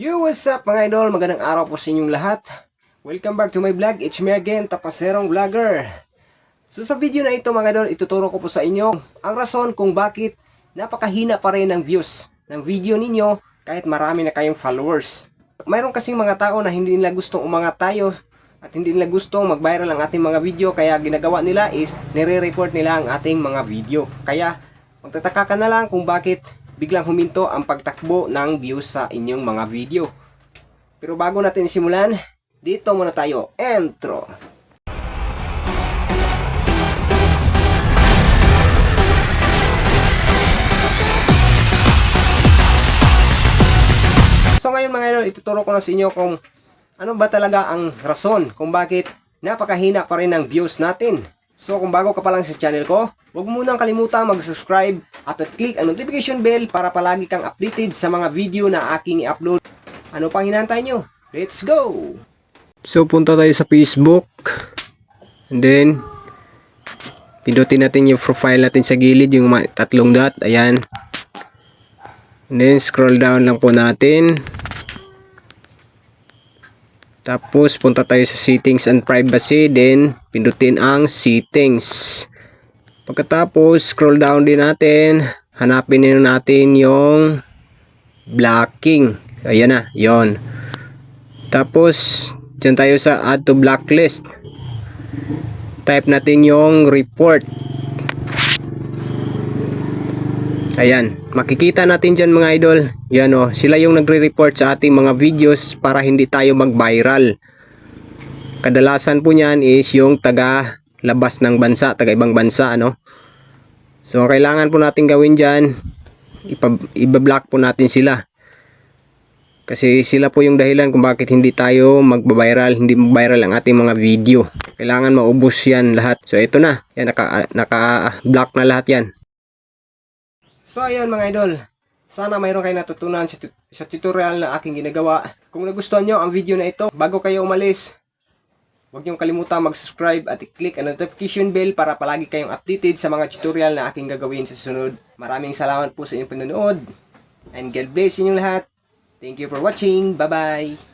Yo, what's up mga idol? Magandang araw po sa inyong lahat. Welcome back to my vlog. It's me again, Tapaserong Vlogger. So sa video na ito mga idol, ituturo ko po sa inyo ang rason kung bakit napakahina pa rin ng views ng video ninyo kahit marami na kayong followers. Mayroon kasing mga tao na hindi nila gustong umangat tayo at hindi nila gustong mag-viral ang ating mga video, kaya ginagawa nila is nire-report nila ang ating mga video. Kaya magtataka ka na lang kung bakit biglang huminto ang pagtakbo ng views sa inyong mga video. Pero bago natin simulan, dito muna tayo, intro. So ngayon mga idol, ituturo ko na sa inyo kung ano ba talaga ang rason kung bakit napakahina pa rin ng views natin. So kung bago ka pa lang sa channel ko, huwag mo nang kalimutang mag-subscribe at click ang notification bell para palagi kang updated sa mga video na aking i-upload. Ano pang hinantay nyo? Let's go! So punta tayo sa Facebook. And then pindutin natin yung profile natin sa gilid, yung tatlong dot. Ayan. And then scroll down lang po natin. Tapos punta tayo sa settings and privacy, then pindutin ang settings. Pagkatapos scroll down din natin, hanapin din natin yung blocking. Ayan na, yon. Tapos dyan tayo sa add to blacklist. Type natin yung report. Ayan, makikita natin dyan mga idol. Yan o, sila yung nagre-report sa ating mga videos para hindi tayo mag-viral. Kadalasan po niyan is yung taga labas ng bansa, taga ibang bansa, ano. So kailangan po natin gawin dyan, iba-block po natin sila. Kasi sila po yung dahilan kung bakit hindi tayo mag-viral, hindi mag-viral ang ating mga video. Kailangan maubos yan lahat. So ito na, yan, naka-block na lahat yan. So ayun mga idol, sana mayroon kayo natutunan sa tutorial na aking ginagawa. Kung nagustuhan nyo ang video na ito, bago kayo umalis, huwag nyo kalimutan mag-subscribe at i-click ang notification bell para palagi kayong updated sa mga tutorial na aking gagawin sa susunod. Maraming salamat po sa inyong panonood, and God bless inyong lahat. Thank you for watching. Bye bye!